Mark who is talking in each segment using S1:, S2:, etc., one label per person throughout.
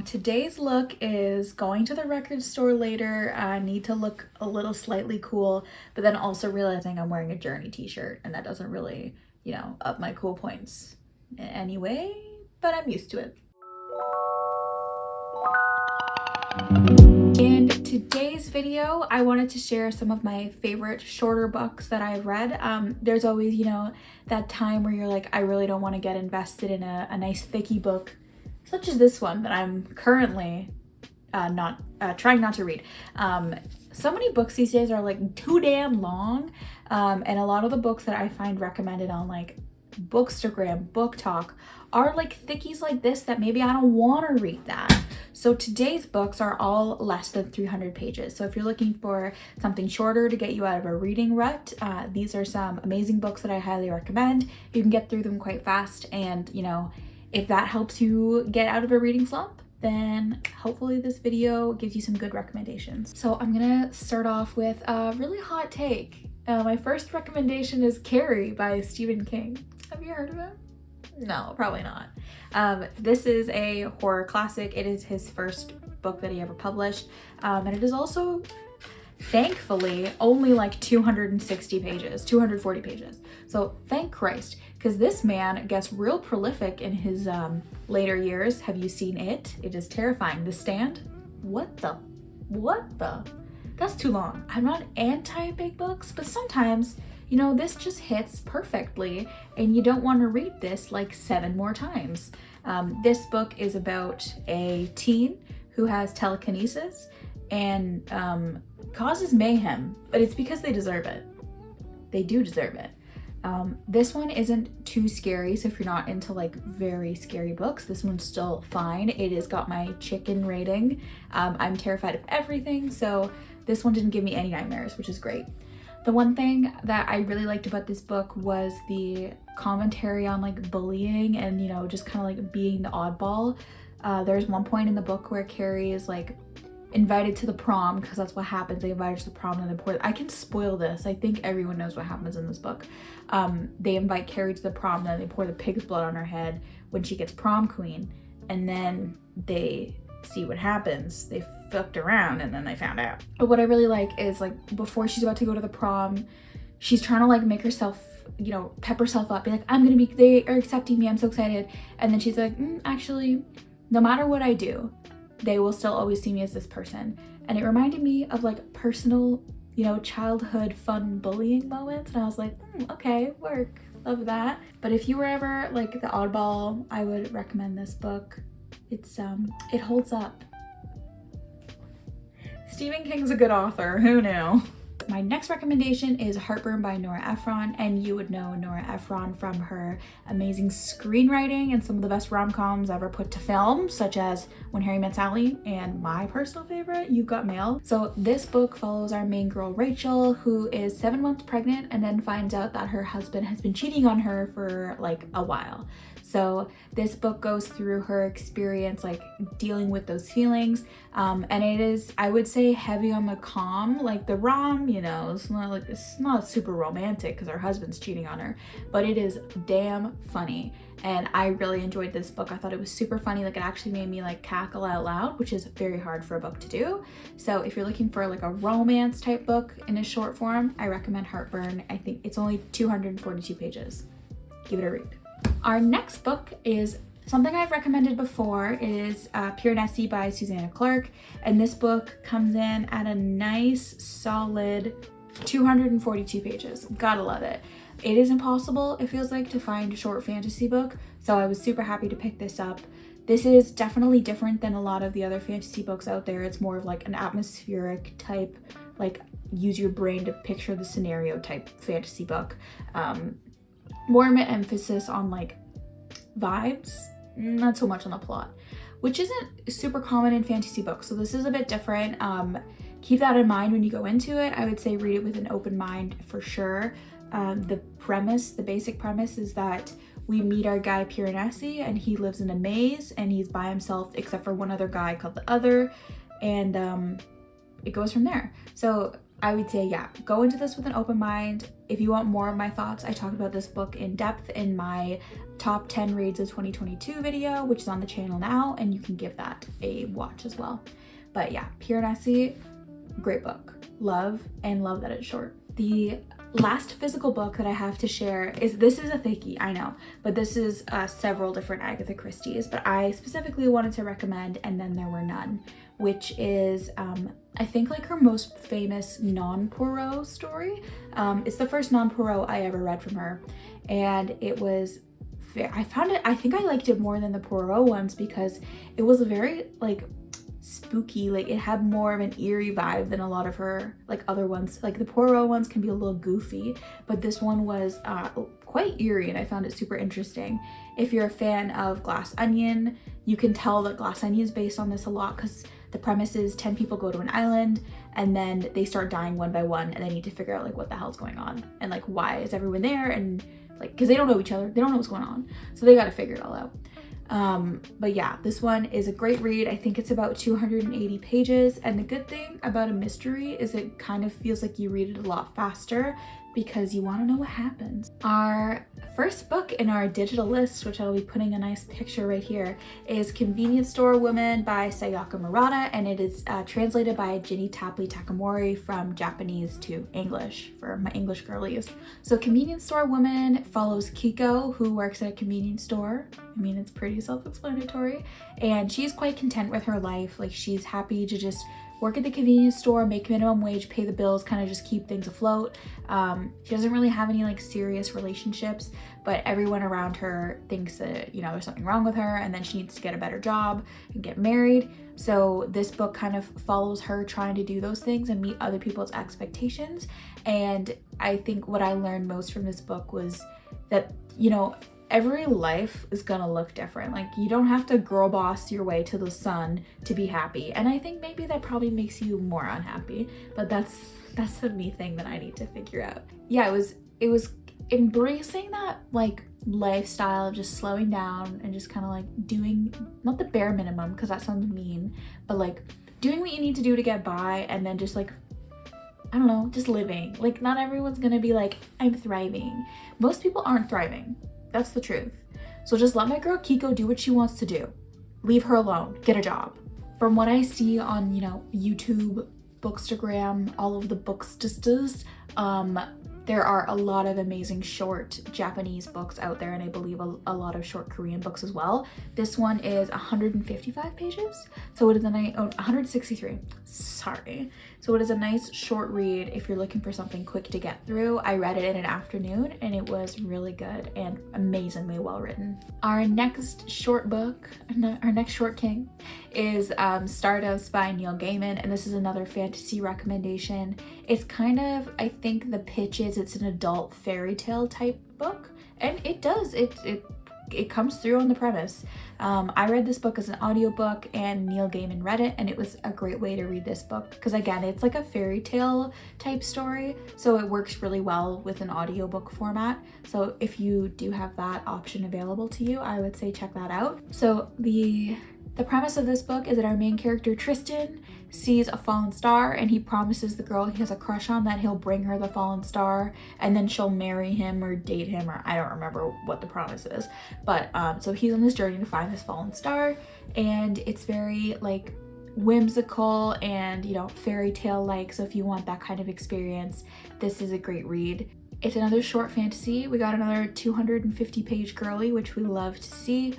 S1: Today's look is going to the record store later. I need to look a little slightly cool, but then also realizing I'm wearing a Journey t-shirt and that doesn't really, up my cool points anyway, but I'm used to it. In today's video, I wanted to share some of my favorite shorter books that I've read. There's always, that time where you're like, I really don't want to get invested in a nice thicky book, such as this one that I'm currently trying not to read. So many books these days are like too damn long, and a lot of the books that I find recommended on like Bookstagram, Book Talk, are like thickies like this that maybe I don't want to read that. So today's books are all less than 300 pages. So if you're looking for something shorter to get you out of a reading rut, these are some amazing books that I highly recommend. You can get through them quite fast, and if that helps you get out of a reading slump, then hopefully this video gives you some good recommendations. So I'm gonna start off with a really hot take. My first recommendation is Carrie by Stephen King. Have you heard of him? No, probably not. This is a horror classic. It is his first book that he ever published. And it is also, thankfully, only like 260 pages, 240 pages. So thank Christ, because this man gets real prolific in his later years. Have you seen it? It is terrifying. The Stand? What the? That's too long. I'm not anti big books, but sometimes, this just hits perfectly and you don't want to read this like 7 more times. This book is about a teen who has telekinesis and causes mayhem, but it's because they deserve it. They do deserve it. This one isn't too scary, so if you're not into like very scary books, this one's still fine. It has got my chicken rating. I'm terrified of everything, so this one didn't give me any nightmares, which is great. The one thing that I really liked about this book was the commentary on like bullying and, just kind of like being the oddball. There's one point in the book where Carrie is like invited to the prom, because that's what happens. They invite her to the prom and I can spoil this. I think everyone knows what happens in this book. They invite Carrie to the prom, then they pour the pig's blood on her head when she gets prom queen, and then they see what happens. They fucked around and then they found out. But what I really like is like before she's about to go to the prom, she's trying to like make herself, pep herself up, be like, they are accepting me, I'm so excited. And then she's like, actually, no matter what I do, they will still always see me as this person. And it reminded me of like personal, childhood fun bullying moments. And I was like, okay, work, love that. But if you were ever like the oddball, I would recommend this book. It holds up. Stephen King's a good author, who knew? My next recommendation is Heartburn by Nora Ephron, and you would know Nora Ephron from her amazing screenwriting and some of the best rom-coms ever put to film, such as When Harry Met Sally and my personal favorite, You've Got Mail. So this book follows our main girl, Rachel, who is 7 months pregnant and then finds out that her husband has been cheating on her for like a while. So this book goes through her experience like dealing with those feelings, and it is, I would say, heavy on the calm, like the rom, it's not super romantic because her husband's cheating on her, but it is damn funny. And I really enjoyed this book. I thought it was super funny. Like it actually made me like cackle out loud, which is very hard for a book to do. So if you're looking for like a romance type book in a short form, I recommend Heartburn. I think it's only 242 pages. Give it a read. Our next book is something I've recommended before. It is Pure Nessie by Susanna Clarke, and this book comes in at a nice solid 242 pages. Gotta love it. It is impossible, it feels like, to find a short fantasy book, so I was super happy to pick this up. This is definitely different than a lot of the other fantasy books out there. It's more of like an atmospheric type, like use your brain to picture the scenario type fantasy book. More of an emphasis on like vibes, not so much on the plot, which isn't super common in fantasy books. So this is a bit different. Keep that in mind when you go into it. I would say read it with an open mind for sure. The basic premise is that we meet our guy Pure Nessie, and he lives in a maze and he's by himself except for one other guy called the Other, and it goes from there. So I would say, yeah, go into this with an open mind. If you want more of my thoughts, I talked about this book in depth in my top 10 reads of 2022 video, which is on the channel now, and you can give that a watch as well. But yeah, Pure Nessie, great book. Love, and love that it's short. The last physical book that I have to share this is a thickie, I know, but this is several different Agatha Christie's, but I specifically wanted to recommend And Then There Were None, which is I think like her most famous non-Poirot story. It's the first non-Poirot I ever read from her, and it was I think I liked it more than the Poirot ones because it was a very like spooky, like it had more of an eerie vibe than a lot of her like other ones. Like the Poirot ones can be a little goofy, but this one was quite eerie, and I found it super interesting. If you're a fan of Glass Onion, you can tell that Glass Onion is based on this a lot because the premise is 10 people go to an island and then they start dying one by one, and they need to figure out like what the hell's going on and like why is everyone there, and like because they don't know each other, they don't know what's going on, so they got to figure it all out. But yeah, this one is a great read. I think it's about 280 pages, and the good thing about a mystery is it kind of feels like you read it a lot faster because you want to know what happens. Our first book in our digital list, which I'll be putting a nice picture right here, is Convenience Store Woman by Sayaka Murata, and it is translated by Ginny Tapley Takamori from Japanese to English for my English girlies. So Convenience Store Woman follows Kiko, who works at a convenience store. I mean, it's pretty self-explanatory, and she's quite content with her life. Like, she's happy to just work at the convenience store, make minimum wage, pay the bills, kind of just keep things afloat. She doesn't really have any like serious relationships, but everyone around her thinks that, you know, there's something wrong with her, and then she needs to get a better job and get married. So this book kind of follows her trying to do those things and meet other people's expectations. And I think what I learned most from this book was that, you know, every life is gonna look different. Like, you don't have to girl boss your way to the sun to be happy. And I think maybe that probably makes you more unhappy, but that's the me thing that I need to figure out. Yeah, it was embracing that like lifestyle of just slowing down and just kind of like doing, not the bare minimum because that sounds mean, but like doing what you need to do to get by, and then just like, I don't know, just living. Like, not everyone's gonna be like, I'm thriving. Most people aren't thriving. That's the truth. So just let my girl Kiko do what she wants to do. Leave her alone. Get a job. From what I see on, you know, YouTube, Bookstagram, all of the Bookstistas, there are a lot of amazing short Japanese books out there, and I believe a lot of short Korean books as well. This one is 155 pages, so it is a nice, 163, sorry. So it is a nice short read if you're looking for something quick to get through. I read it in an afternoon, and it was really good and amazingly well written. Our next short book, our next short king, is Stardust by Neil Gaiman, and this is another fantasy recommendation. It's kind of, I think the pitch is it's an adult fairy tale type book, and it does, it comes through on the premise. I read this book as an audiobook, and Neil Gaiman read it, and it was a great way to read this book because, again, it's like a fairy tale type story, so it works really well with an audiobook format. So if you do have that option available to you, I would say check that out. So the premise of this book is that our main character Tristan sees a fallen star, and he promises the girl he has a crush on that he'll bring her the fallen star, and then she'll marry him or date him, or I don't remember what the promise is. But so he's on this journey to find this fallen star, and it's very like whimsical and, you know, fairy tale like. So if you want that kind of experience, this is a great read. It's another short fantasy. We got another 250 page girly, which we love to see.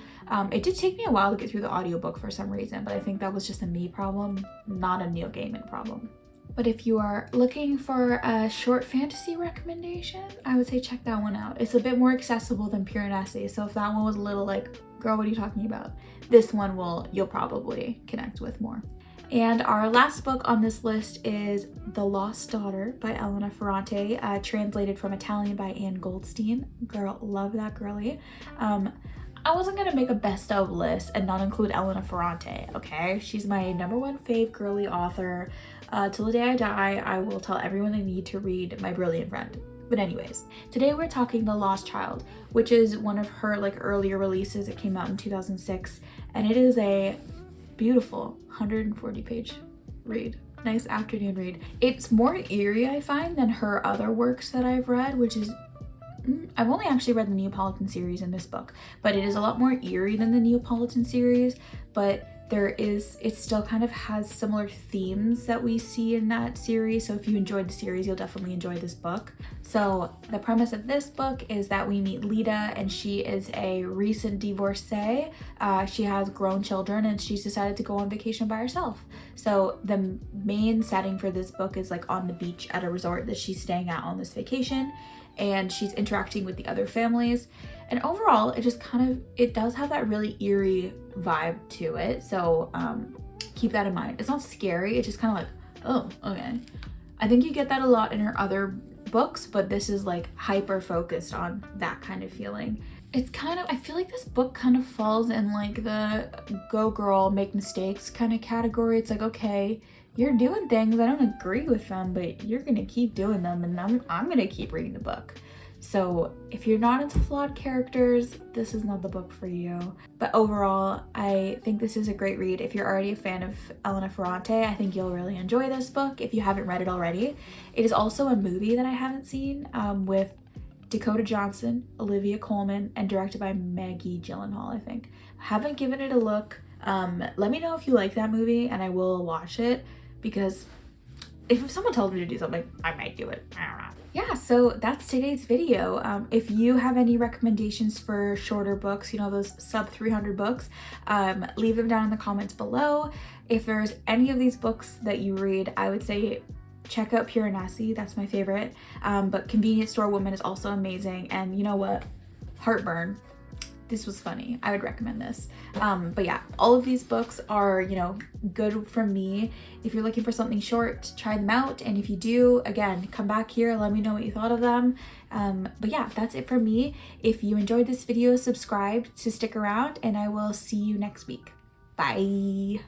S1: It did take me a while to get through the audiobook for some reason, but I think that was just a me problem, not a Neil Gaiman problem. But if you are looking for a short fantasy recommendation, I would say check that one out. It's a bit more accessible than Pure Nessie, so if that one was a little like, girl, what are you talking about? This one you'll probably connect with more. And our last book on this list is The Lost Daughter by Elena Ferrante, translated from Italian by Anne Goldstein. Girl, love that girly. I wasn't gonna make a best of list and not include Elena Ferrante, okay? She's my #1 fave girly author. Till the day I die, I will tell everyone they need to read My Brilliant Friend. But anyways, today we're talking The Lost Child, which is one of her like earlier releases. It came out in 2006, and it is a beautiful 140 page read. Nice afternoon read. It's more eerie, I find, than her other works that I've read, which is, I've only actually read the Neapolitan series in this book, but it is a lot more eerie than the Neapolitan series, but it still kind of has similar themes that we see in that series. So if you enjoyed the series, you'll definitely enjoy this book. So the premise of this book is that we meet Lita, and she is a recent divorcee. She has grown children, and she's decided to go on vacation by herself. So the main setting for this book is like on the beach at a resort that she's staying at on this vacation, and she's interacting with the other families. And overall, it just it does have that really eerie vibe to it. So keep that in mind. It's not scary. It's just kind of like, oh, okay. I think you get that a lot in her other books, but this is like hyper focused on that kind of feeling. It's I feel like this book kind of falls in like the go girl, make mistakes kind of category. It's like, okay, you're doing things, I don't agree with them, but you're gonna keep doing them, and I'm gonna keep reading the book. So if you're not into flawed characters, this is not the book for you. But overall, I think this is a great read. If you're already a fan of Elena Ferrante, I think you'll really enjoy this book if you haven't read it already. It is also a movie that I haven't seen with Dakota Johnson, Olivia Colman, and directed by Maggie Gyllenhaal, I think. I haven't given it a look. Let me know if you like that movie and I will watch it, because if someone tells me to do something, I might do it. I don't know. Yeah, so that's today's video. If you have any recommendations for shorter books, you know, those sub 300 books, leave them down in the comments below. If there's any of these books that you read, I would say check out Piranesi, that's my favorite. But Convenience Store Woman is also amazing. And you know what? Heartburn. This was funny. I would recommend this. But yeah, all of these books are, you know, good for me. If you're looking for something short, try them out. And if you do, again, come back here, let me know what you thought of them. But yeah, that's it for me. If you enjoyed this video, subscribe to stick around, and I will see you next week. Bye.